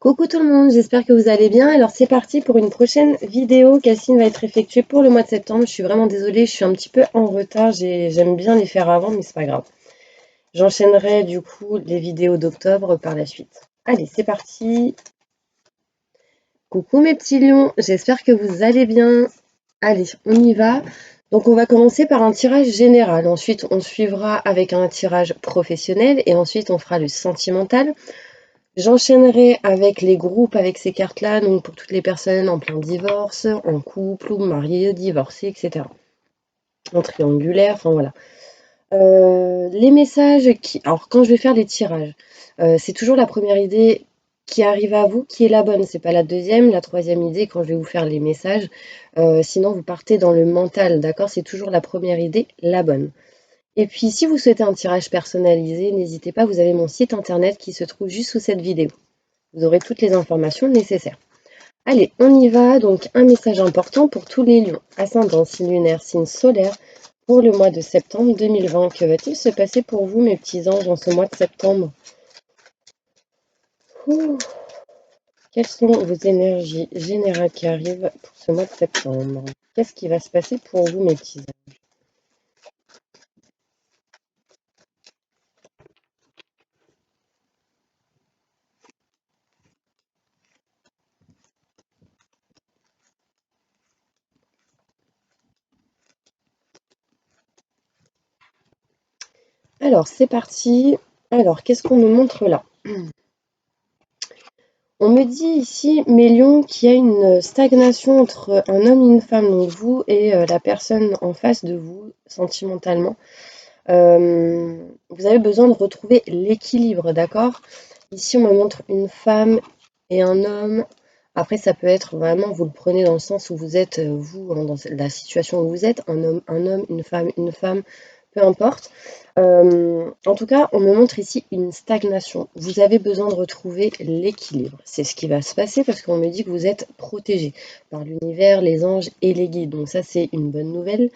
Coucou tout le monde, j'espère que vous allez bien. Alors c'est parti pour une prochaine vidéo. Cassine va être effectuée pour le mois de septembre. Je suis vraiment désolée, je suis un petit peu en retard. J'aime bien les faire avant, mais c'est pas grave. J'enchaînerai du coup les vidéos d'octobre par la suite. Allez, c'est parti. Coucou mes petits lions, j'espère que vous allez bien. Allez, on y va. Donc on va commencer par un tirage général. Ensuite, on suivra avec un tirage professionnel et ensuite on fera le sentimental. J'enchaînerai avec les groupes avec ces cartes-là, donc pour toutes les personnes en plein divorce, en couple ou mariées, divorcées, etc. En triangulaire, enfin voilà. Les messages qui... Alors quand je vais faire les tirages, c'est toujours la première idée qui arrive à vous qui est la bonne, c'est pas la deuxième, la troisième idée quand je vais vous faire les messages. Sinon vous partez dans le mental, d'accord? C'est toujours la première idée, la bonne. Et puis si vous souhaitez un tirage personnalisé, n'hésitez pas, vous avez mon site internet qui se trouve juste sous cette vidéo. Vous aurez toutes les informations nécessaires. Allez, on y va. Donc, un message important pour tous les lions. Ascendant, signe lunaire, signe solaire pour le mois de septembre 2020. Que va-t-il se passer pour vous, mes petits anges, en ce mois de septembre? Ouh. Quelles sont vos énergies générales qui arrivent pour ce mois de septembre? Qu'est-ce qui va se passer pour vous, mes petits anges? Alors, c'est parti. Alors, qu'est-ce qu'on nous montre là? On me dit ici, mes lions, qu'il y a une stagnation entre un homme et une femme, donc vous et la personne en face de vous, sentimentalement. Vous avez besoin de retrouver l'équilibre, d'accord? Ici, on me montre une femme et un homme. Après, ça peut être vraiment, vous le prenez dans le sens où vous êtes, vous, hein, dans la situation où vous êtes, un homme, une femme, peu importe. En tout cas, on me montre ici une stagnation. Vous avez besoin de retrouver l'équilibre. C'est ce qui va se passer parce qu'on me dit que vous êtes protégé par l'univers, les anges et les guides. Donc ça, c'est une bonne nouvelle.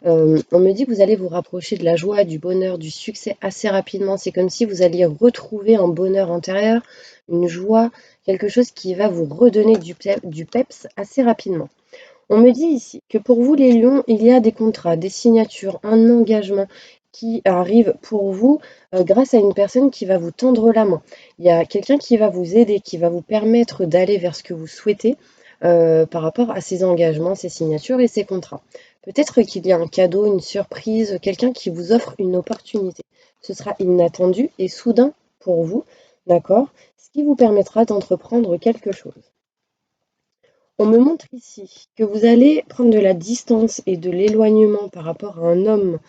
On me dit que vous allez vous rapprocher de la joie, du bonheur, du succès assez rapidement. C'est comme si vous alliez retrouver un bonheur intérieur, une joie, quelque chose qui va vous redonner du peps assez rapidement. On me dit ici que pour vous les lions, il y a des contrats, des signatures, un engagement qui arrive pour vous grâce à une personne qui va vous tendre la main. Il y a quelqu'un qui va vous aider, qui va vous permettre d'aller vers ce que vous souhaitez par rapport à ces engagements, ces signatures et ces contrats. Peut-être qu'il y a un cadeau, une surprise, quelqu'un qui vous offre une opportunité. Ce sera inattendu et soudain pour vous, d'accord? Ce qui vous permettra d'entreprendre quelque chose. On me montre ici que vous allez prendre de la distance et de l'éloignement par rapport à un homme,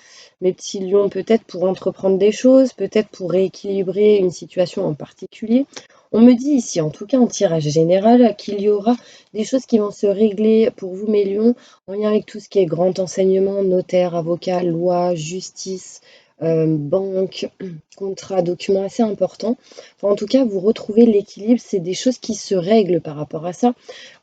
mes petits lions, peut-être pour entreprendre des choses, peut-être pour rééquilibrer une situation en particulier. On me dit ici, en tout cas en tirage général, qu'il y aura des choses qui vont se régler pour vous, mes lions, en lien avec tout ce qui est grand enseignement, notaire, avocat, loi, justice, banque, contrat, documents assez importants. Enfin, en tout cas, vous retrouvez l'équilibre, c'est des choses qui se règlent par rapport à ça.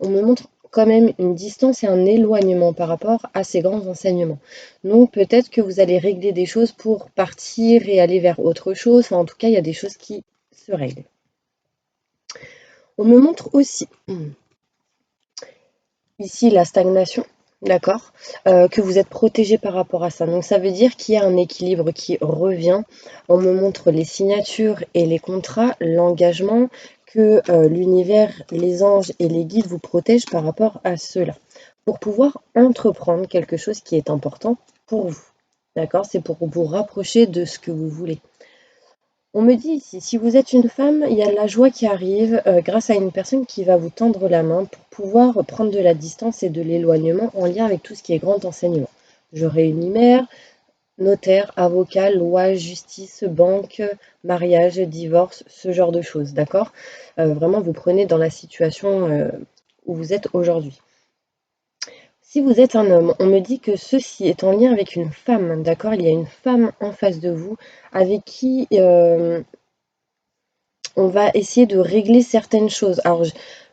On me montre quand même une distance et un éloignement par rapport à ces grands enseignements. Donc peut-être que vous allez régler des choses pour partir et aller vers autre chose. Enfin, en tout cas, il y a des choses qui se règlent. On me montre aussi ici la stagnation, d'accord, que vous êtes protégé par rapport à ça. Donc ça veut dire qu'il y a un équilibre qui revient. On me montre les signatures et les contrats, l'engagement, que l'univers, les anges et les guides vous protègent par rapport à cela, pour pouvoir entreprendre quelque chose qui est important pour vous. D'accord? C'est pour vous rapprocher de ce que vous voulez. On me dit ici, si vous êtes une femme, il y a de la joie qui arrive grâce à une personne qui va vous tendre la main pour pouvoir prendre de la distance et de l'éloignement en lien avec tout ce qui est grand enseignement. Je réunis mère, notaire, avocat, loi, justice, banque, mariage, divorce, ce genre de choses, d'accord? Vraiment, vous prenez dans la situation où vous êtes aujourd'hui. Si vous êtes un homme, on me dit que ceci est en lien avec une femme, d'accord? Il y a une femme en face de vous avec qui on va essayer de régler certaines choses. Alors,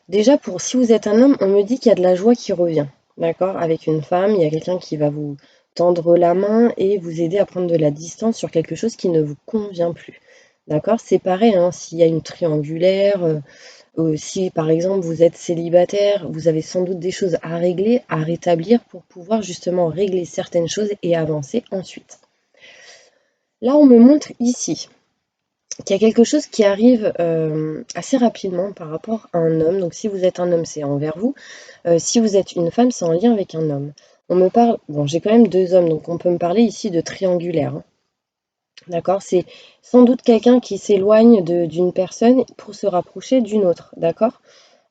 déjà, si vous êtes un homme, on me dit qu'il y a de la joie qui revient, d'accord? Avec une femme, il y a quelqu'un qui va vous tendre la main et vous aider à prendre de la distance sur quelque chose qui ne vous convient plus, d'accord? C'est pareil, hein, s'il y a une triangulaire, Si par exemple vous êtes célibataire, vous avez sans doute des choses à régler, à rétablir pour pouvoir justement régler certaines choses et avancer ensuite. Là, on me montre ici qu'il y a quelque chose qui arrive assez rapidement par rapport à un homme. Donc si vous êtes un homme, c'est envers vous. Si vous êtes une femme, c'est en lien avec un homme. On me parle, bon, j'ai quand même 2 hommes, donc on peut me parler ici de triangulaire, hein. D'accord? C'est sans doute quelqu'un qui s'éloigne d'une personne pour se rapprocher d'une autre, d'accord?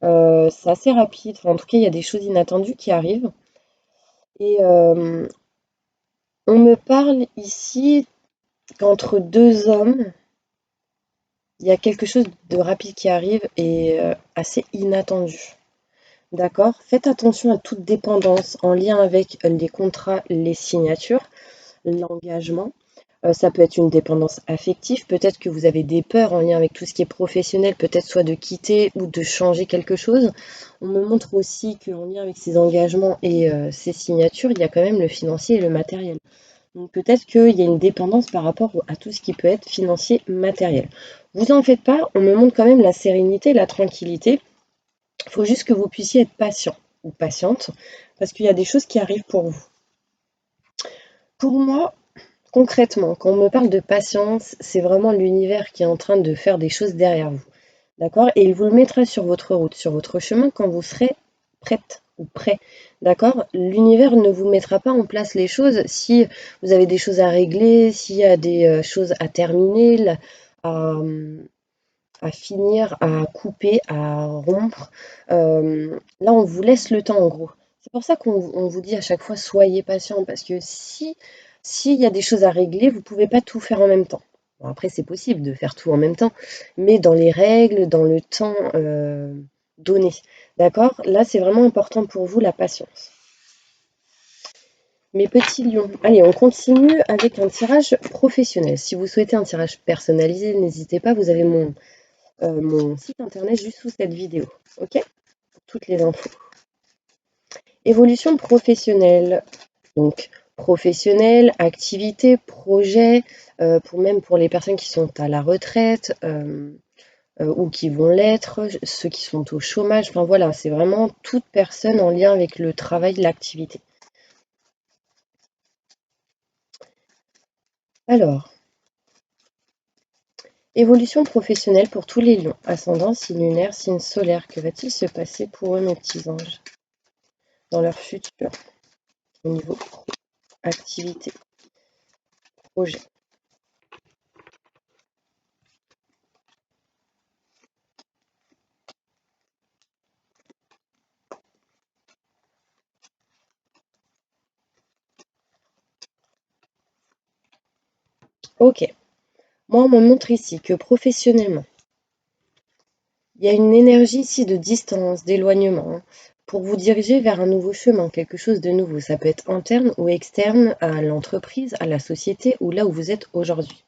C'est assez rapide, enfin, en tout cas, il y a des choses inattendues qui arrivent et on me parle ici qu'entre 2 hommes, il y a quelque chose de rapide qui arrive et assez inattendu. D'accord? Faites attention à toute dépendance en lien avec les contrats, les signatures, l'engagement. Ça peut être une dépendance affective, peut-être que vous avez des peurs en lien avec tout ce qui est professionnel, peut-être soit de quitter ou de changer quelque chose. On me montre aussi qu'en lien avec ces engagements et ces signatures, il y a quand même le financier et le matériel. Donc peut-être qu'il y a une dépendance par rapport à tout ce qui peut être financier, matériel. Vous en faites pas, on me montre quand même la sérénité, la tranquillité. Il faut juste que vous puissiez être patient ou patiente, parce qu'il y a des choses qui arrivent pour vous. Pour moi, concrètement, quand on me parle de patience, c'est vraiment l'univers qui est en train de faire des choses derrière vous. D'accord? Et il vous le mettra sur votre route, sur votre chemin quand vous serez prête ou prêt. D'accord? L'univers ne vous mettra pas en place les choses si vous avez des choses à régler, s'il y a des choses à terminer, à, à finir, à couper, à rompre. Là, on vous laisse le temps en gros. C'est pour ça qu'on vous dit à chaque fois soyez patient, parce que s'il y a des choses à régler, vous ne pouvez pas tout faire en même temps. Bon, après, c'est possible de faire tout en même temps, mais dans les règles, dans le temps donné. D'accord? Là, c'est vraiment important pour vous la patience. Mes petits lions. Allez, on continue avec un tirage professionnel. Si vous souhaitez un tirage personnalisé, n'hésitez pas, vous avez mon site internet juste sous cette vidéo. Ok? Toutes les infos. Évolution professionnelle. Donc, professionnelle, activité, projet, même pour les personnes qui sont à la retraite ou qui vont l'être, ceux qui sont au chômage. Enfin voilà, c'est vraiment toute personne en lien avec le travail, l'activité. Alors, évolution professionnelle pour tous les lions. Ascendant, signe lunaire, signe solaire. Que va-t-il se passer pour eux, mes petits anges, dans leur futur, au niveau activité, projet? Ok. Moi, on me montre ici que professionnellement, il y a une énergie ici de distance, d'éloignement, hein, pour vous diriger vers un nouveau chemin, quelque chose de nouveau. Ça peut être interne ou externe à l'entreprise, à la société ou là où vous êtes aujourd'hui.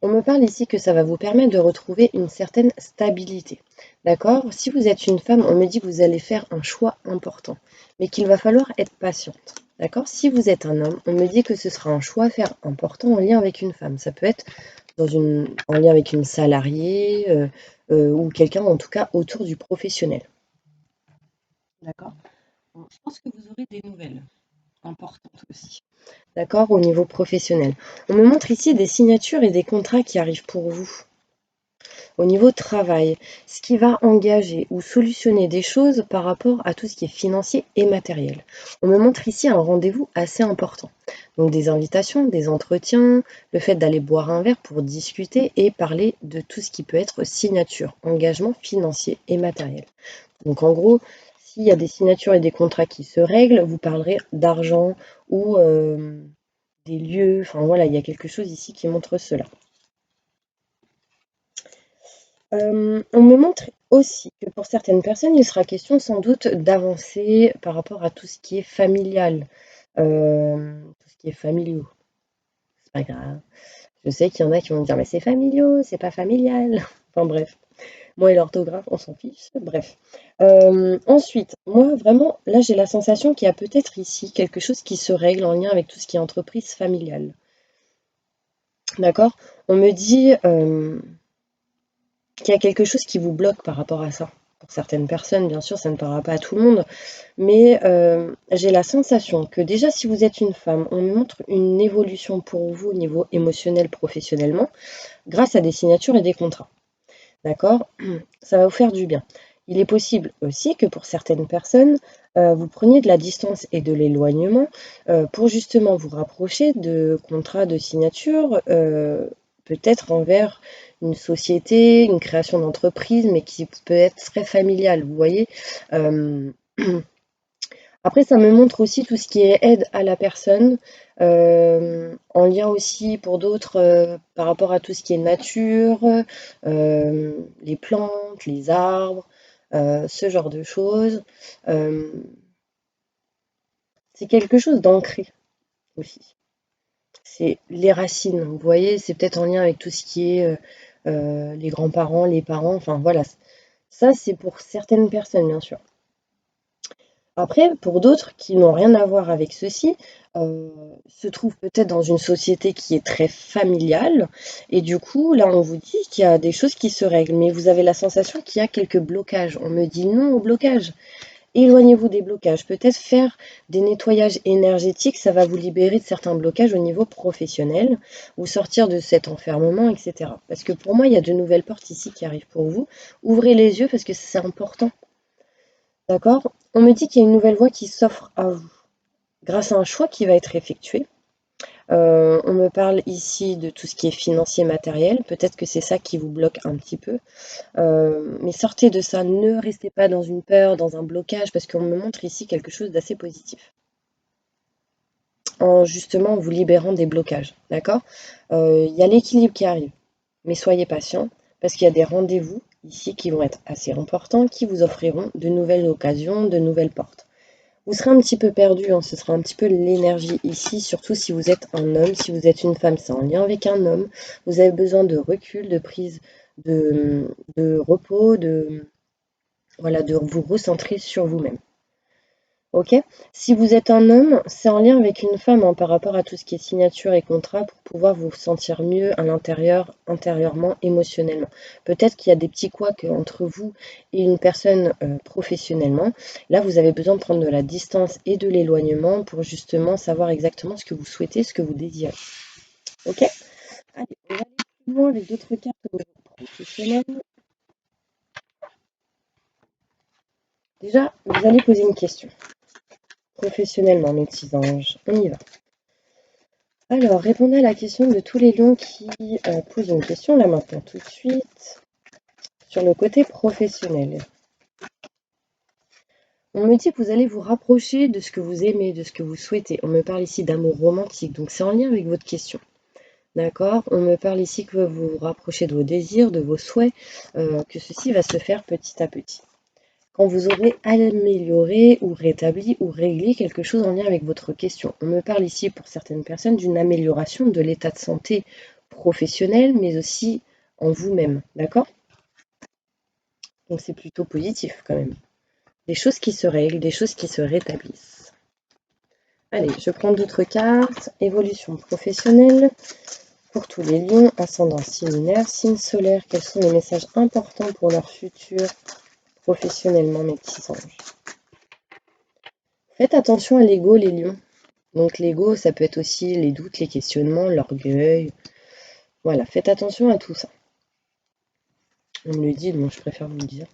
On me parle ici que ça va vous permettre de retrouver une certaine stabilité. D'accord? Si vous êtes une femme, on me dit que vous allez faire un choix important, mais qu'il va falloir être patiente. D'accord? Si vous êtes un homme, on me dit que ce sera un choix à faire important en lien avec une femme. Ça peut être en lien avec une salariée ou quelqu'un en tout cas autour du professionnel. D'accord? Bon, je pense que vous aurez des nouvelles importantes aussi. D'accord? Au niveau professionnel. On me montre ici des signatures et des contrats qui arrivent pour vous. Au niveau travail, ce qui va engager ou solutionner des choses par rapport à tout ce qui est financier et matériel. On me montre ici un rendez-vous assez important. Donc des invitations, des entretiens, le fait d'aller boire un verre pour discuter et parler de tout ce qui peut être signature, engagement financier et matériel. Donc en gros, s'il y a des signatures et des contrats qui se règlent, vous parlerez d'argent ou des lieux. Enfin voilà, il y a quelque chose ici qui montre cela. On me montre aussi que pour certaines personnes, il sera question sans doute d'avancer par rapport à tout ce qui est familial, tout ce qui est familiaux. C'est pas grave. Je sais qu'il y en a qui vont me dire: «Mais c'est familiaux, c'est pas familial». Enfin bref, moi et l'orthographe, on s'en fiche, bref. Ensuite, moi vraiment, là j'ai la sensation qu'il y a peut-être ici quelque chose qui se règle en lien avec tout ce qui est entreprise familiale. D'accord? On me dit, qu'il y a quelque chose qui vous bloque par rapport à ça. Pour certaines personnes, bien sûr, ça ne parlera pas à tout le monde, mais j'ai la sensation que déjà, si vous êtes une femme, on montre une évolution pour vous au niveau émotionnel, professionnellement, grâce à des signatures et des contrats. D'accord? Ça va vous faire du bien. Il est possible aussi que pour certaines personnes, vous preniez de la distance et de l'éloignement pour justement vous rapprocher de contrats de signature, peut-être envers une société, une création d'entreprise, mais qui peut être très familiale, vous voyez? Euh, Après, ça me montre aussi tout ce qui est aide à la personne, en lien aussi pour d'autres par rapport à tout ce qui est nature, les plantes, les arbres, ce genre de choses. Euh, c'est quelque chose d'ancré aussi. C'est les racines, vous voyez, c'est peut-être en lien avec tout ce qui est les grands-parents, les parents, enfin voilà. Ça, c'est pour certaines personnes, bien sûr. Après, pour d'autres qui n'ont rien à voir avec ceci, se trouvent peut-être dans une société qui est très familiale et du coup, là, on vous dit qu'il y a des choses qui se règlent, mais vous avez la sensation qu'il y a quelques blocages. On me dit non au blocage. Éloignez-vous des blocages. Peut-être faire des nettoyages énergétiques, ça va vous libérer de certains blocages au niveau professionnel ou sortir de cet enfermement, etc. Parce que pour moi, il y a de nouvelles portes ici qui arrivent pour vous. Ouvrez les yeux parce que c'est important. D'accord? On me dit qu'il y a une nouvelle voie qui s'offre à vous grâce à un choix qui va être effectué. On me parle ici de tout ce qui est financier, matériel. Peut-être que c'est ça qui vous bloque un petit peu. Mais sortez de ça. Ne restez pas dans une peur, dans un blocage, parce qu'on me montre ici quelque chose d'assez positif. En justement vous libérant des blocages. D'accord? Il y a l'équilibre qui arrive. Mais soyez patient, parce qu'il y a des rendez-vous ici qui vont être assez importants, qui vous offriront de nouvelles occasions, de nouvelles portes. Vous serez un petit peu perdu, hein, ce sera un petit peu l'énergie ici, surtout si vous êtes un homme, si vous êtes une femme, c'est en lien avec un homme. Vous avez besoin de recul, de prise de repos, voilà, de vous recentrer sur vous-même. Ok? Si vous êtes un homme, c'est en lien avec une femme hein, par rapport à tout ce qui est signature et contrat pour pouvoir vous sentir mieux à l'intérieur, intérieurement, émotionnellement. Peut-être qu'il y a des petits couacs entre vous et une personne professionnellement. Là, vous avez besoin de prendre de la distance et de l'éloignement pour justement savoir exactement ce que vous souhaitez, ce que vous désirez. Ok? Allez, on va aller plus loin avec d'autres cartes au niveau professionnel. Déjà, vous allez poser une question. Professionnellement, mes petits anges, on y va. Alors, répondez à la question de tous les lions qui posent une question là maintenant, tout de suite, sur le côté professionnel. On me dit que vous allez vous rapprocher de ce que vous aimez, de ce que vous souhaitez. On me parle ici d'amour romantique, donc c'est en lien avec votre question. D'accord? On me parle ici que vous vous rapprochez de vos désirs, de vos souhaits, que ceci va se faire petit à petit. Quand vous aurez amélioré ou rétabli ou réglé quelque chose en lien avec votre question. On me parle ici pour certaines personnes d'une amélioration de l'état de santé professionnel, mais aussi en vous-même, d'accord? Donc c'est plutôt positif quand même. Des choses qui se règlent, des choses qui se rétablissent. Allez, je prends d'autres cartes. Évolution professionnelle pour tous les lions, ascendant signe lunaire, signe solaire. Quels sont les messages importants pour leur futur professionnellement, mes petits anges? Faites attention à l'ego, les lions. Donc l'ego, ça peut être aussi les doutes, les questionnements, l'orgueil. Voilà, faites attention à tout ça. On me le dit, donc je préfère vous le dire.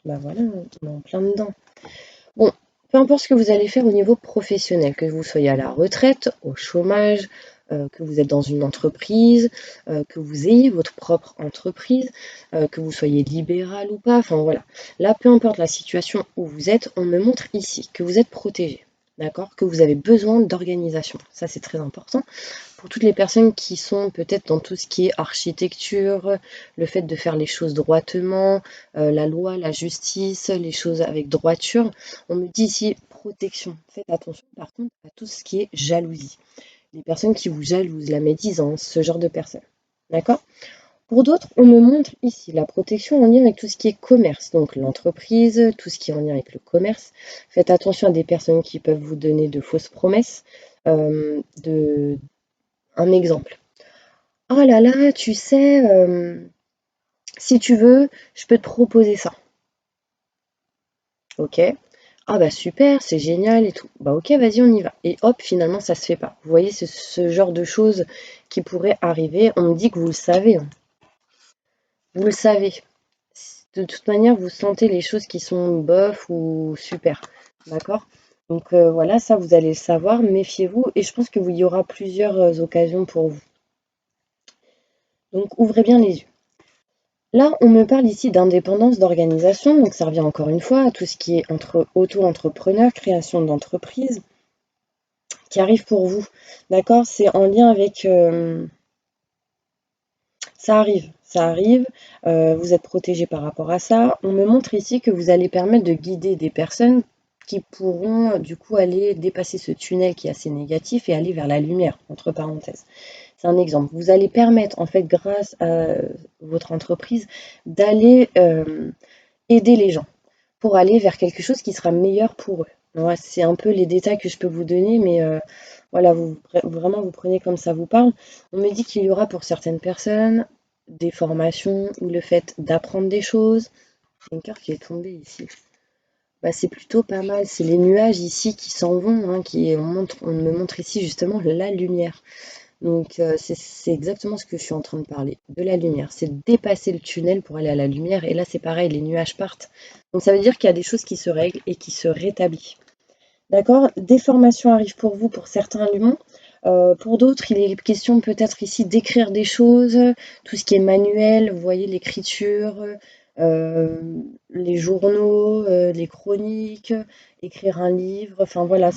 Bah voilà, on est en plein dedans. Bon, peu importe ce que vous allez faire au niveau professionnel, que vous soyez à la retraite, au chômage, que vous êtes dans une entreprise, que vous ayez votre propre entreprise, que vous soyez libéral ou pas, enfin voilà. Là, peu importe la situation où vous êtes, on me montre ici que vous êtes protégé, d'accord? Que vous avez besoin d'organisation. Ça, c'est très important. Pour toutes les personnes qui sont peut-être dans tout ce qui est architecture, le fait de faire les choses droitement, la loi, la justice, les choses avec droiture, on me dit ici protection. Faites attention par contre à tout ce qui est jalousie. Les personnes qui vous jalousent, la médisance, ce genre de personnes. D'accord? Pour d'autres, on me montre ici la protection en lien avec tout ce qui est commerce, donc l'entreprise, tout ce qui est en lien avec le commerce. Faites attention à des personnes qui peuvent vous donner de fausses promesses, un exemple. oh là là, tu sais, si tu veux, je peux te proposer ça. Ok. Ah bah super, c'est génial et tout. Bah ok, vas-y, on y va. Et hop, finalement, ça se fait pas. Vous voyez, c'est ce genre de choses qui pourraient arriver. On me dit que vous le savez, hein. Vous le savez. De toute manière, vous sentez les choses qui sont bof ou super. D'accord? Donc voilà, ça vous allez le savoir, méfiez-vous. Et je pense qu'il y aura plusieurs occasions pour vous. Donc ouvrez bien les yeux. Là, on me parle ici d'indépendance d'organisation, donc ça revient encore une fois à tout ce qui est entre auto-entrepreneur, création d'entreprise, qui arrive pour vous. D'accord? C'est en lien avec... ça arrive, vous êtes protégé par rapport à ça. On me montre ici que vous allez permettre de guider des personnes qui pourront du coup aller dépasser ce tunnel qui est assez négatif et aller vers la lumière, entre parenthèses. C'est un exemple. Vous allez permettre, en fait, grâce à votre entreprise, d'aller aider les gens pour aller vers quelque chose qui sera meilleur pour eux. Voilà, c'est un peu les détails que je peux vous donner, mais voilà, vraiment vous prenez comme ça vous parle. On me dit qu'il y aura pour certaines personnes des formations ou le fait d'apprendre des choses. J'ai une carte qui est tombée ici. Bah, c'est plutôt pas mal. C'est les nuages ici qui s'en vont, hein, on me montre ici justement la lumière. Donc c'est exactement ce que je suis en train de parler, de la lumière. C'est dépasser le tunnel pour aller à la lumière. Et là, c'est pareil, les nuages partent. Donc ça veut dire qu'il y a des choses qui se règlent et qui se rétablissent. D'accord? Des formations arrivent pour vous, pour certains lions. Pour d'autres, il est question peut-être ici d'écrire des choses, tout ce qui est manuel, vous voyez, l'écriture, euh, les journaux, les chroniques, écrire un livre. Enfin voilà,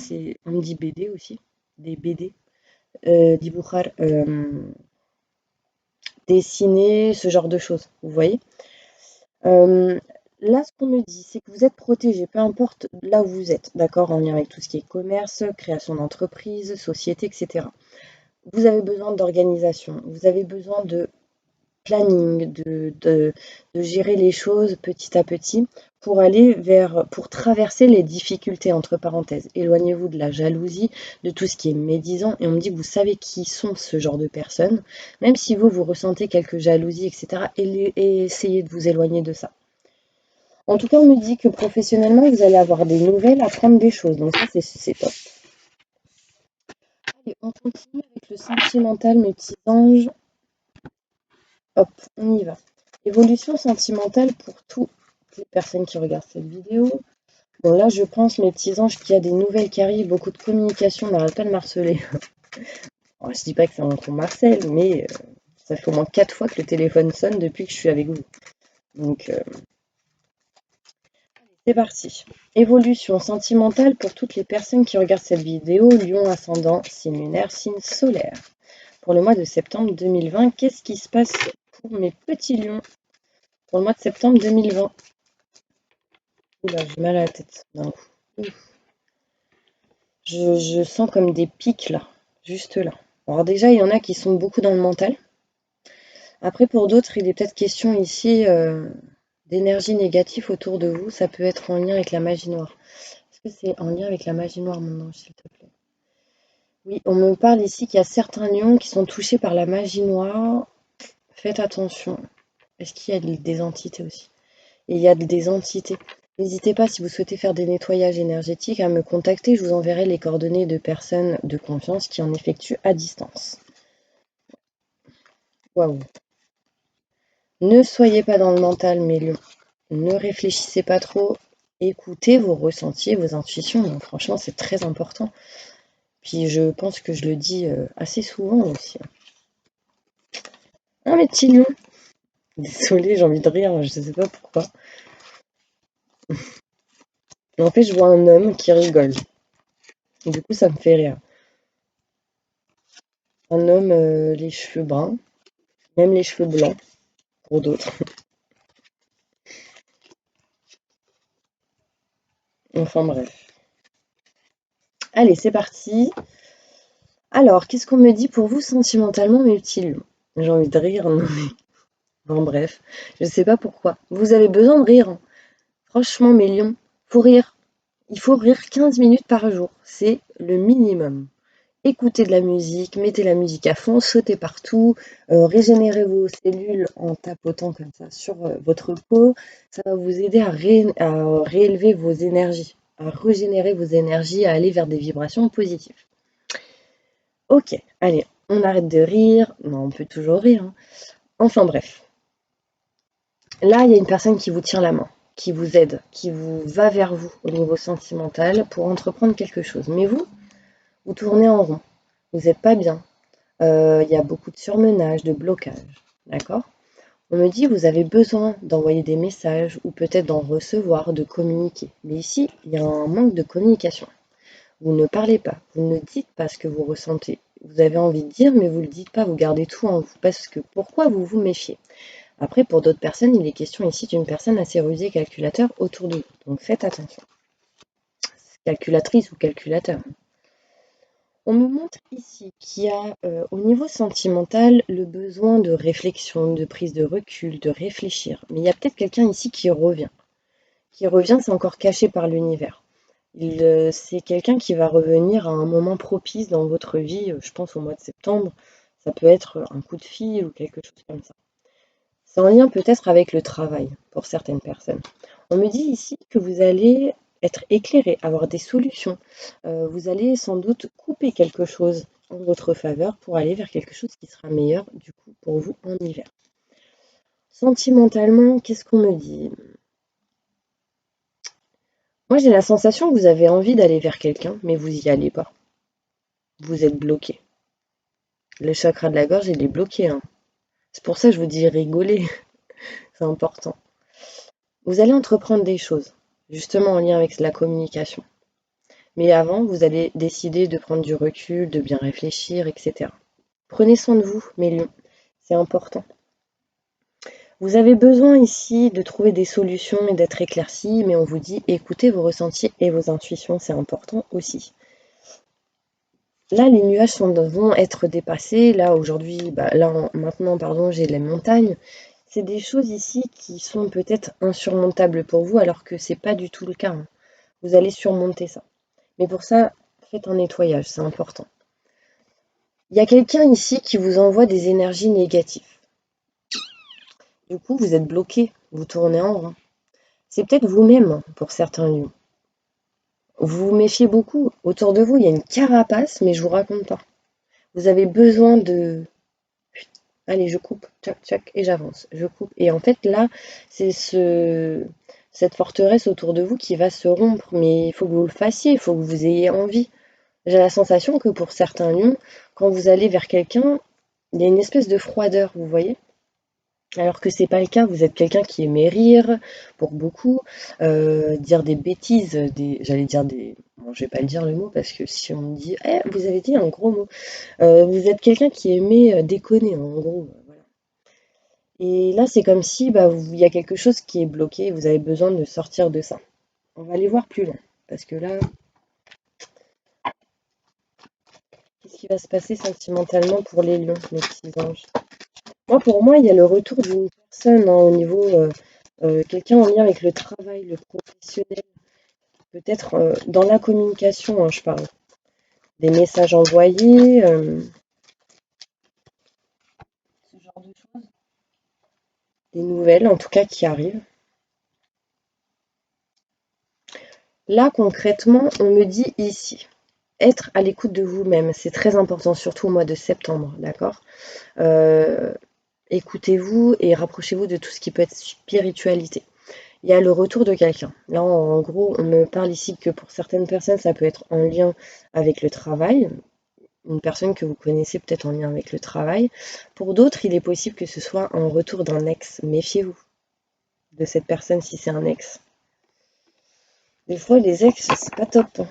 on me dit BD aussi, des BD. Dibujar, dessiner, ce genre de choses, vous voyez. Là, ce qu'on me dit, c'est que vous êtes protégé, peu importe là où vous êtes, d'accord, en lien avec tout ce qui est commerce, création d'entreprise, société, etc. Vous avez besoin d'organisation, vous avez besoin de planning, de gérer les choses petit à petit pour traverser les difficultés, entre parenthèses. Éloignez-vous de la jalousie, de tout ce qui est médisant. Et on me dit que vous savez qui sont ce genre de personnes. Même si vous ressentez quelques jalousies, etc., et essayez de vous éloigner de ça. En tout cas, on me dit que professionnellement, vous allez avoir des nouvelles, apprendre des choses. Donc ça, c'est top. Allez, on continue avec le sentimental, mes petits anges. Hop, on y va. Évolution sentimentale pour toutes les personnes qui regardent cette vidéo. Bon, là, je pense, mes petits anges, qu'il y a des nouvelles qui arrivent, beaucoup de communication, on n'arrête pas de marceler. Alors, je dis pas que c'est un con Marcel, mais ça fait au moins 4 fois que le téléphone sonne depuis que je suis avec vous. Donc, c'est parti. Évolution sentimentale pour toutes les personnes qui regardent cette vidéo, Lion ascendant, signe lunaire, signe solaire. Pour le mois de septembre 2020, qu'est-ce qui se passe pour mes petits lions pour le mois de septembre 2020? Oula, j'ai mal à la tête d'un coup. Je sens comme des pics là, juste là. Alors déjà, il y en a qui sont beaucoup dans le mental. Après, pour d'autres, il est peut-être question ici d'énergie négative autour de vous. Ça peut être en lien avec la magie noire. Est-ce que c'est en lien avec la magie noire, mon ange, s'il te plaît? Oui, on me parle ici qu'il y a certains lions qui sont touchés par la magie noire. Faites attention. Est-ce qu'il y a des entités aussi? Et il y a des entités. N'hésitez pas, si vous souhaitez faire des nettoyages énergétiques, à me contacter. Je vous enverrai les coordonnées de personnes de confiance qui en effectuent à distance. Waouh. Ne soyez pas dans le mental, mes lions. Ne réfléchissez pas trop. Écoutez vos ressentis, vos intuitions. Donc, franchement, c'est très important. Puis je pense que je le dis assez souvent aussi. Ah, mes petits lions. Désolée, j'ai envie de rire, je ne sais pas pourquoi. En fait, je vois un homme qui rigole. Et du coup, ça me fait rire. Un homme, les cheveux bruns, même les cheveux blancs, pour d'autres. Enfin bref. Allez, c'est parti. Alors, qu'est-ce qu'on me dit pour vous sentimentalement, mes petits lions? J'ai envie de rire, non mais... Enfin bref, je sais pas pourquoi. Vous avez besoin de rire, hein. Franchement, mes lions, faut rire. Il faut rire 15 minutes par jour. C'est le minimum. écoutez de la musique, mettez la musique à fond, sautez partout, régénérez vos cellules en tapotant comme ça sur votre peau. Ça va vous aider à réélever vos énergies, à régénérer vos énergies, à aller vers des vibrations positives. Ok, allez, on arrête de rire. Non, on peut toujours rire, hein. Enfin bref. Là, il y a une personne qui vous tient la main, qui vous aide, qui va vers vous au niveau sentimental pour entreprendre quelque chose. Mais vous tournez en rond. Vous n'êtes pas bien. Il y a beaucoup de surmenage, de blocage. D'accord? On me dit vous avez besoin d'envoyer des messages ou peut-être d'en recevoir, de communiquer. Mais ici, il y a un manque de communication. Vous ne parlez pas, vous ne dites pas ce que vous ressentez. Vous avez envie de dire, mais vous ne le dites pas, vous gardez tout en vous. Parce que pourquoi vous vous méfiez? Après, pour d'autres personnes, il est question ici d'une personne assez rusée et calculateur autour de vous. Donc faites attention. Calculatrice ou calculateur. On me montre ici qu'il y a au niveau sentimental le besoin de réflexion, de prise de recul, de réfléchir. Mais il y a peut-être quelqu'un ici qui revient. Qui revient, c'est encore caché par l'univers. C'est quelqu'un qui va revenir à un moment propice dans votre vie, je pense au mois de septembre. Ça peut être un coup de fil ou quelque chose comme ça. C'est en lien peut-être avec le travail pour certaines personnes. On me dit ici que vous allez être éclairé, avoir des solutions. Vous allez sans doute couper quelque chose en votre faveur pour aller vers quelque chose qui sera meilleur du coup pour vous en hiver. Sentimentalement, qu'est-ce qu'on me dit? Moi j'ai la sensation que vous avez envie d'aller vers quelqu'un, mais vous n'y allez pas. Vous êtes bloqué. Le chakra de la gorge, il est bloqué, hein. C'est pour ça que je vous dis rigoler, c'est important. Vous allez entreprendre des choses, justement en lien avec la communication. Mais avant, vous allez décider de prendre du recul, de bien réfléchir, etc. Prenez soin de vous, mes lions, c'est important. Vous avez besoin ici de trouver des solutions et d'être éclaircis, mais on vous dit écoutez vos ressentis et vos intuitions, c'est important aussi. Là, les nuages vont être dépassés. Là, aujourd'hui, maintenant, pardon, j'ai les montagnes. C'est des choses ici qui sont peut-être insurmontables pour vous, alors que c'est pas du tout le cas, hein. Vous allez surmonter ça. Mais pour ça, faites un nettoyage, c'est important. Il y a quelqu'un ici qui vous envoie des énergies négatives. Du coup, vous êtes bloqué, vous tournez en rond. C'est peut-être vous-même pour certains lieux. Vous vous méfiez beaucoup. Autour de vous, il y a une carapace, mais je vous raconte pas. Vous avez besoin de... Allez, je coupe, tchac, tchac, et j'avance. Je coupe. Et en fait, là, c'est cette forteresse autour de vous qui va se rompre. Mais il faut que vous le fassiez, il faut que vous ayez envie. J'ai la sensation que pour certains lions, quand vous allez vers quelqu'un, il y a une espèce de froideur, vous voyez? Alors que c'est pas le cas, vous êtes quelqu'un qui aimait rire, pour beaucoup, dire des bêtises, j'allais dire des... Bon, je vais pas le dire le mot parce que si on me dit «Eh, vous avez dit un gros mot». Vous êtes quelqu'un qui aimait déconner, en gros, voilà. Et là, c'est comme si il y a quelque chose qui est bloqué, vous avez besoin de sortir de ça. On va aller voir plus loin, parce que là, qu'est-ce qui va se passer sentimentalement pour les lions, mes petits anges? Pour moi, il y a le retour d'une personne, hein, au niveau quelqu'un en lien avec le travail, le professionnel, peut-être dans la communication, hein, je parle. Des messages envoyés, ce genre de choses. Des nouvelles, en tout cas, qui arrivent. Là, concrètement, on me dit ici, être à l'écoute de vous-même, c'est très important, surtout au mois de septembre, d'accord? Euh, Écoutez-vous et rapprochez-vous de tout ce qui peut être spiritualité. Il y a le retour de quelqu'un. Là, en gros, on me parle ici que pour certaines personnes, ça peut être en lien avec le travail, une personne que vous connaissez peut-être en lien avec le travail. Pour d'autres, il est possible que ce soit un retour d'un ex. Méfiez-vous de cette personne si c'est un ex. Des fois, les ex, c'est pas top, hein.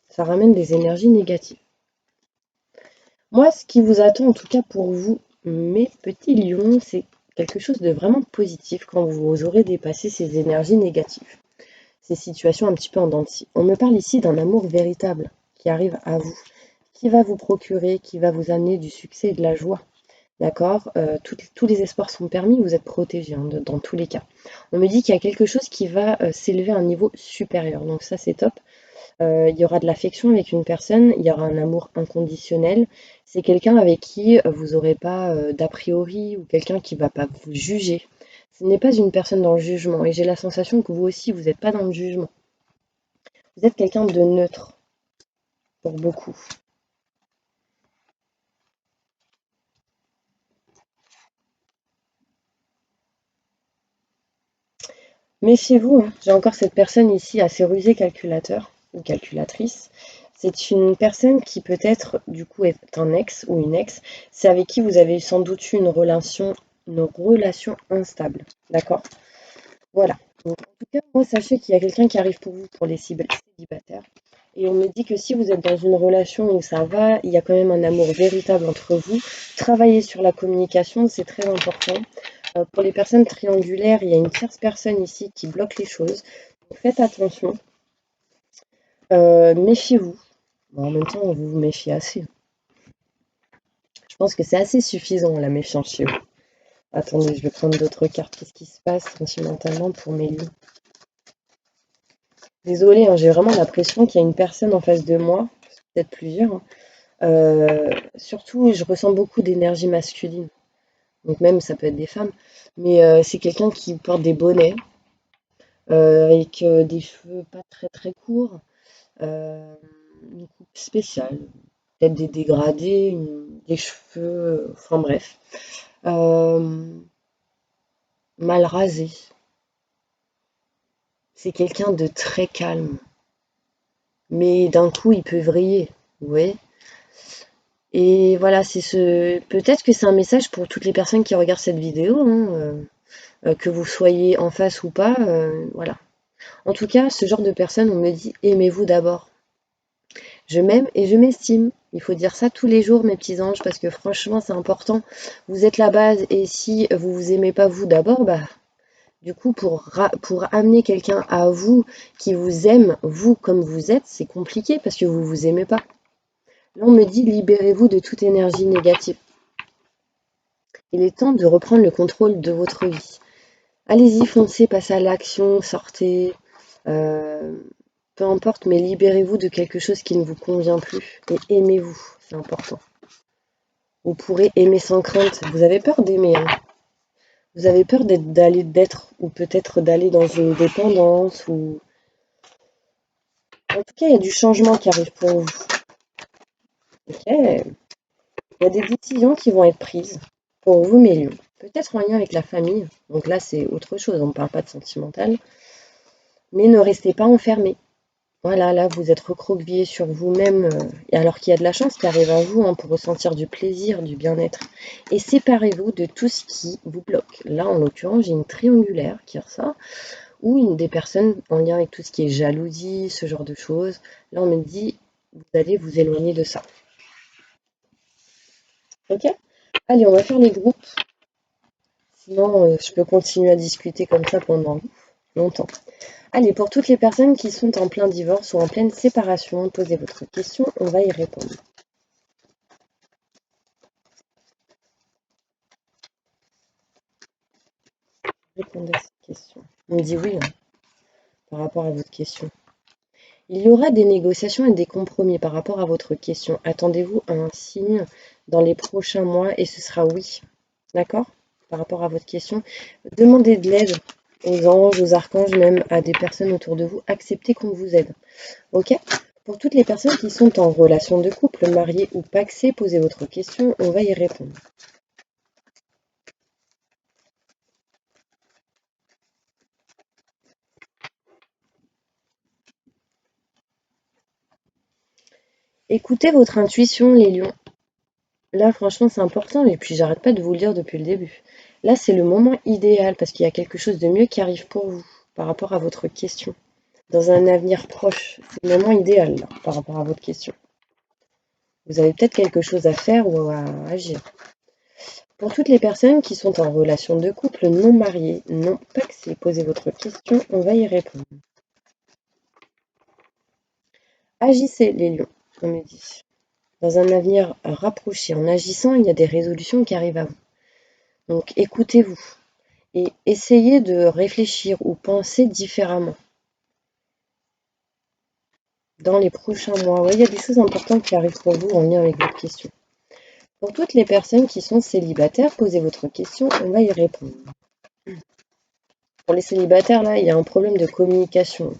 Ça ramène des énergies négatives. Moi, ce qui vous attend, en tout cas pour vous, mes petits lions, c'est quelque chose de vraiment positif quand vous aurez dépassé ces énergies négatives, ces situations un petit peu en dents de scie. On me parle ici d'un amour véritable qui arrive à vous, qui va vous procurer, qui va vous amener du succès et de la joie. D'accord? Tous les espoirs sont permis, vous êtes protégés, hein, dans tous les cas. On me dit qu'il y a quelque chose qui va s'élever à un niveau supérieur, donc ça c'est top. Il y aura de l'affection avec une personne, il y aura un amour inconditionnel. C'est quelqu'un avec qui vous n'aurez pas d'a priori ou quelqu'un qui va pas vous juger. Ce n'est pas une personne dans le jugement et j'ai la sensation que vous aussi, vous n'êtes pas dans le jugement. Vous êtes quelqu'un de neutre pour beaucoup. Méfiez-vous, hein. J'ai encore cette personne ici assez rusée calculateur ou calculatrice. C'est une personne qui peut-être du coup est un ex ou une ex. C'est avec qui vous avez sans doute eu une relation instable. D'accord? Voilà. Donc, en tout cas, moi, sachez qu'il y a quelqu'un qui arrive pour vous pour les célibataires. Et on me dit que si vous êtes dans une relation où ça va, il y a quand même un amour véritable entre vous. Travaillez sur la communication, c'est très important. Pour les personnes triangulaires, il y a une tierce personne ici qui bloque les choses. Donc faites attention. Méfiez-vous. Bon, en même temps, vous vous méfiez assez. Je pense que c'est assez suffisant la méfiance chez vous. Attendez, je vais prendre d'autres cartes. Qu'est-ce qui se passe sentimentalement pour mes lions? Désolée, hein, j'ai vraiment l'impression qu'il y a une personne en face de moi, peut-être plusieurs, hein. Surtout, je ressens beaucoup d'énergie masculine. Donc même, ça peut être des femmes. Mais c'est quelqu'un qui porte des bonnets, avec des cheveux pas très très courts, une coupe spéciale, peut-être des dégradés, des cheveux, enfin bref. Euh, Mal rasé. C'est quelqu'un de très calme. Mais d'un coup, il peut vriller. Vous voyez? Et voilà, c'est ce. Peut-être que c'est un message pour toutes les personnes qui regardent cette vidéo, hein, que vous soyez en face ou pas, voilà. En tout cas, ce genre de personne, on me dit aimez-vous d'abord. Je m'aime et je m'estime. Il faut dire ça tous les jours, mes petits anges, parce que franchement, c'est important. Vous êtes la base, et si vous vous aimez pas vous d'abord, bah du coup, pour amener quelqu'un à vous qui vous aime, vous comme vous êtes, c'est compliqué parce que vous vous aimez pas. Là, on me dit libérez-vous de toute énergie négative. Il est temps de reprendre le contrôle de votre vie. Allez-y, foncez, passez à l'action, sortez, euh, peu importe, mais libérez-vous de quelque chose qui ne vous convient plus et aimez-vous, c'est important. Vous pourrez aimer sans crainte. Vous avez peur d'aimer, hein. Vous avez peur d'être ou peut-être d'aller dans une dépendance ou en tout cas, il y a du changement qui arrive pour vous. Ok. Il y a des décisions qui vont être prises pour vous, mes lions. Peut-être en lien avec la famille. Donc là, c'est autre chose. On ne parle pas de sentimental. Mais ne restez pas enfermés. Voilà, là, vous êtes recroquevillé sur vous-même, alors qu'il y a de la chance qui arrive à vous, hein, pour ressentir du plaisir, du bien-être. Et séparez-vous de tout ce qui vous bloque. Là, en l'occurrence, j'ai une triangulaire qui ressort, ou une des personnes en lien avec tout ce qui est jalousie, ce genre de choses. Là, on me dit, vous allez vous éloigner de ça. Ok? Allez, on va faire les groupes. Sinon, je peux continuer à discuter comme ça pendant longtemps. Allez, pour toutes les personnes qui sont en plein divorce ou en pleine séparation, posez votre question, on va y répondre. Répondez à cette question. On me dit oui, hein, par rapport à votre question. Il y aura des négociations et des compromis par rapport à votre question. Attendez-vous à un signe dans les prochains mois et ce sera oui. D'accord? Par rapport à votre question. Demandez de l'aide aux anges, aux archanges, même à des personnes autour de vous. Acceptez qu'on vous aide. Ok? Pour toutes les personnes qui sont en relation de couple, mariées ou paxées, posez votre question, on va y répondre. Écoutez votre intuition, les lions. Là, franchement, c'est important et puis j'arrête pas de vous le dire depuis le début. Là, c'est le moment idéal parce qu'il y a quelque chose de mieux qui arrive pour vous par rapport à votre question. Dans un avenir proche, c'est le moment idéal là, par rapport à votre question. Vous avez peut-être quelque chose à faire ou à agir. Pour toutes les personnes qui sont en relation de couple, non mariées, non paxées, posez votre question, on va y répondre. Agissez, les lions, on me dit. Dans un avenir rapproché, en agissant, il y a des résolutions qui arrivent à vous. Donc écoutez-vous et essayez de réfléchir ou penser différemment. dans les prochains mois. Oui, il y a des choses importantes qui arrivent pour vous en lien avec votre question. Pour toutes les personnes qui sont célibataires, posez votre question, on va y répondre. Pour les célibataires, là, il y a un problème de communication.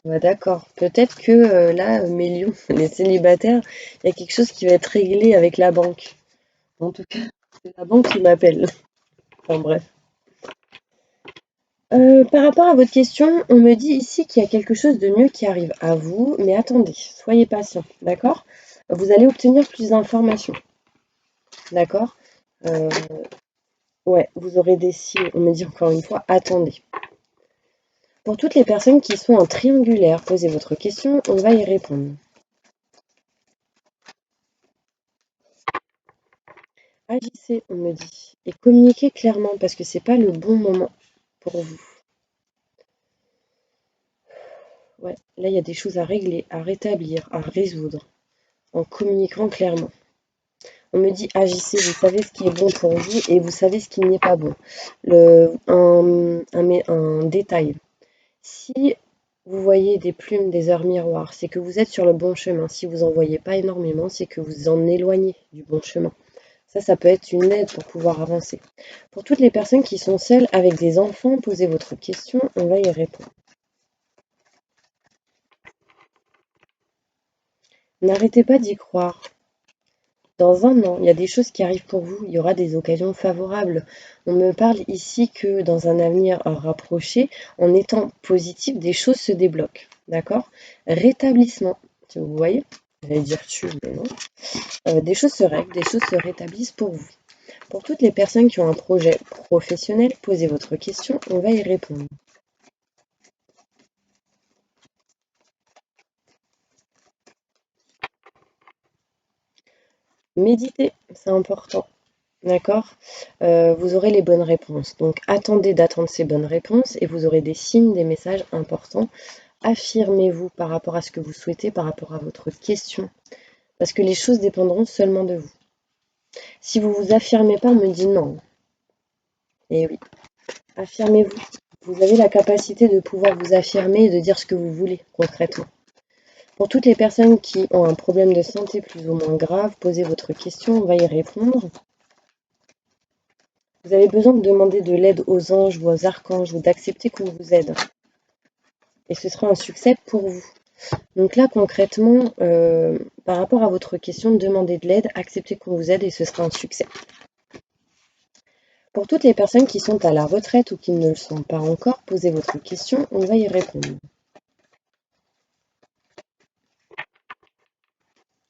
Ouais, d'accord. Peut-être que là, mes lions, les célibataires, il y a quelque chose qui va être réglé avec la banque. En tout cas, c'est la banque qui m'appelle. Enfin bref. Par rapport à votre question, on me dit ici qu'il y a quelque chose de mieux qui arrive à vous, mais attendez, soyez patient, d'accord? Vous allez obtenir plus d'informations, d'accord? Euh, ouais, vous aurez des signes. On me dit encore une fois, attendez. Pour toutes les personnes qui sont en triangulaire, posez votre question, on va y répondre. Agissez, on me dit, et communiquez clairement parce que c'est pas le bon moment pour vous. Ouais, là il y a des choses à régler, à rétablir, à résoudre en communiquant clairement. On me dit agissez, vous savez ce qui est bon pour vous et vous savez ce qui n'est pas bon. Un détail. Si vous voyez des plumes, des heures miroirs, c'est que vous êtes sur le bon chemin. Si vous n'en voyez pas énormément, c'est que vous en éloignez du bon chemin. Ça peut être une aide pour pouvoir avancer. Pour toutes les personnes qui sont seules avec des enfants, posez votre question, on va y répondre. N'arrêtez pas d'y croire. Dans un an, il y a des choses qui arrivent pour vous, il y aura des occasions favorables. On me parle ici que dans un avenir rapproché, en étant positif, des choses se débloquent. D'accord? Rétablissement. Vous voyez? J'allais dire tu, mais non. Des choses se règlent, des choses se rétablissent pour vous. Pour toutes les personnes qui ont un projet professionnel, posez votre question, on va y répondre. Méditez, c'est important. D'accord? Vous aurez les bonnes réponses. Donc attendez d'attendre ces bonnes réponses et vous aurez des signes, des messages importants. Affirmez-vous par rapport à ce que vous souhaitez, par rapport à votre question, parce que les choses dépendront seulement de vous. Si vous vous affirmez pas, on me dit non. Et oui, affirmez-vous. Vous avez la capacité de pouvoir vous affirmer et de dire ce que vous voulez concrètement. Pour toutes les personnes qui ont un problème de santé plus ou moins grave, posez votre question, on va y répondre. Vous avez besoin de demander de l'aide aux anges ou aux archanges ou d'accepter qu'on vous aide. Et ce sera un succès pour vous. Donc là, concrètement, par rapport à votre question, demandez de l'aide, acceptez qu'on vous aide et ce sera un succès. Pour toutes les personnes qui sont à la retraite ou qui ne le sont pas encore, posez votre question, on va y répondre.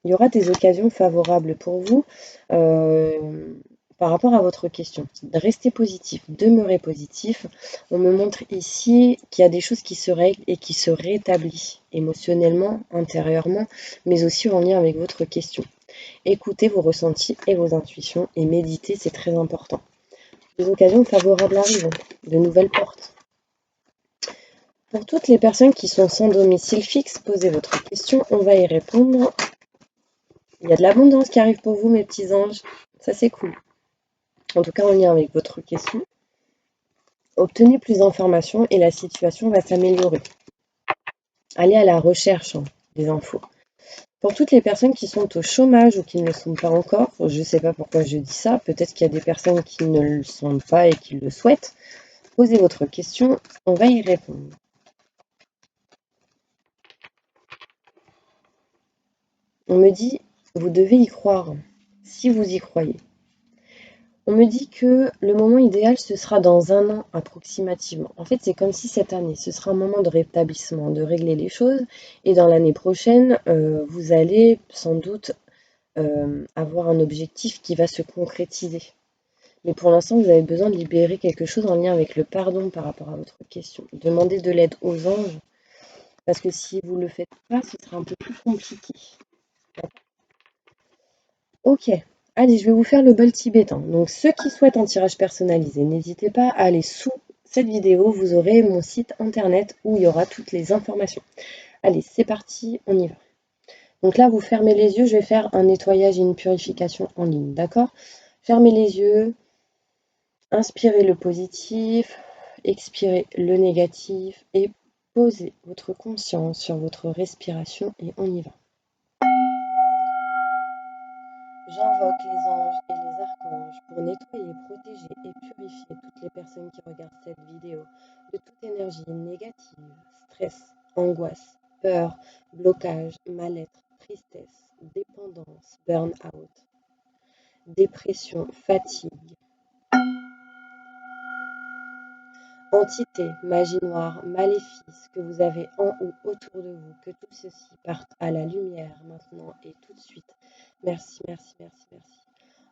Il y aura des occasions favorables pour vous par rapport à votre question. Restez positif, demeurez positif. On me montre ici qu'il y a des choses qui se règlent et qui se rétablissent émotionnellement, intérieurement, mais aussi en lien avec votre question. Écoutez vos ressentis et vos intuitions et méditez, c'est très important. Des occasions favorables arrivent, de nouvelles portes. Pour toutes les personnes qui sont sans domicile fixe, posez votre question, on va y répondre. Il y a de l'abondance qui arrive pour vous, mes petits anges. Ça, c'est cool. En tout cas, en lien avec votre question. Obtenez plus d'informations et la situation va s'améliorer. Allez à la recherche des infos. Pour toutes les personnes qui sont au chômage ou qui ne le sont pas encore, je ne sais pas pourquoi je dis ça, peut-être qu'il y a des personnes qui ne le sont pas et qui le souhaitent, posez votre question, on va y répondre. On me dit, vous devez y croire, si vous y croyez. On me dit que le moment idéal, ce sera dans un an approximativement. En fait, c'est comme si cette année, ce sera un moment de rétablissement, de régler les choses. Et dans l'année prochaine, vous allez sans doute avoir un objectif qui va se concrétiser. Mais pour l'instant, vous avez besoin de libérer quelque chose en lien avec le pardon par rapport à votre question. Demandez de l'aide aux anges, parce que si vous ne le faites pas, ce sera un peu plus compliqué. Ok, allez, je vais vous faire le bol tibétain. Donc, ceux qui souhaitent un tirage personnalisé, n'hésitez pas à aller sous cette vidéo. Vous aurez mon site internet où il y aura toutes les informations. Allez, c'est parti, on y va. Donc là, vous fermez les yeux. Je vais faire un nettoyage et une purification en ligne, d'accord? Fermez les yeux, inspirez le positif, expirez le négatif et posez votre conscience sur votre respiration et on y va. J'invoque les anges et les archanges pour nettoyer, protéger et purifier toutes les personnes qui regardent cette vidéo de toute énergie négative, stress, angoisse, peur, blocage, mal-être, tristesse, dépendance, burn-out, dépression, fatigue, entité, magie noire, maléfice que vous avez en ou autour de vous, que tout ceci parte à la lumière maintenant et tout de suite. Merci, merci, merci, merci.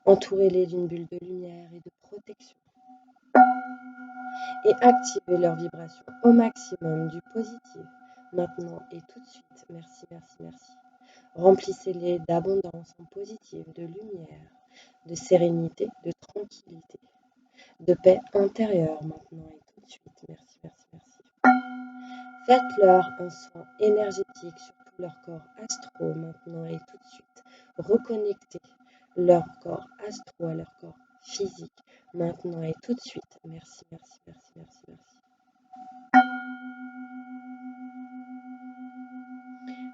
Entourez-les d'une bulle de lumière et de protection. Et activez leur vibration au maximum du positif, maintenant et tout de suite. Merci, merci, merci. Remplissez-les d'abondance en positif, de lumière, de sérénité, de tranquillité, de paix intérieure maintenant et tout de suite. Merci, merci, merci. Faites-leur un soin énergétique sur tout leur corps astro maintenant et tout de suite. Reconnectez leur corps astro à leur corps physique maintenant et tout de suite. Merci, merci, merci, merci, merci.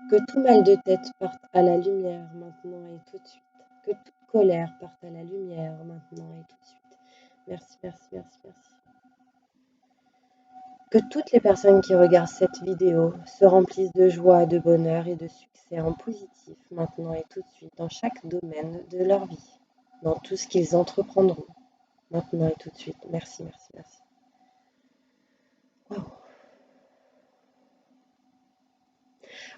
Que tout mal de tête parte à la lumière maintenant et tout de suite. Que toute colère parte à la lumière maintenant et tout de suite. Merci, merci, merci, merci. Que toutes les personnes qui regardent cette vidéo se remplissent de joie, de bonheur et de succès en positif maintenant et tout de suite dans chaque domaine de leur vie, dans tout ce qu'ils entreprendront maintenant et tout de suite. Merci, merci, merci. Wow.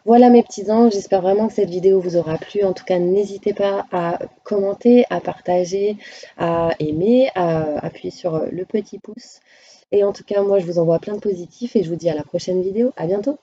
Voilà mes petits anges, j'espère vraiment que cette vidéo vous aura plu. En tout cas, n'hésitez pas à commenter, à partager, à aimer, à appuyer sur le petit pouce. Et en tout cas, moi, je vous envoie plein de positifs et je vous dis à la prochaine vidéo. À bientôt.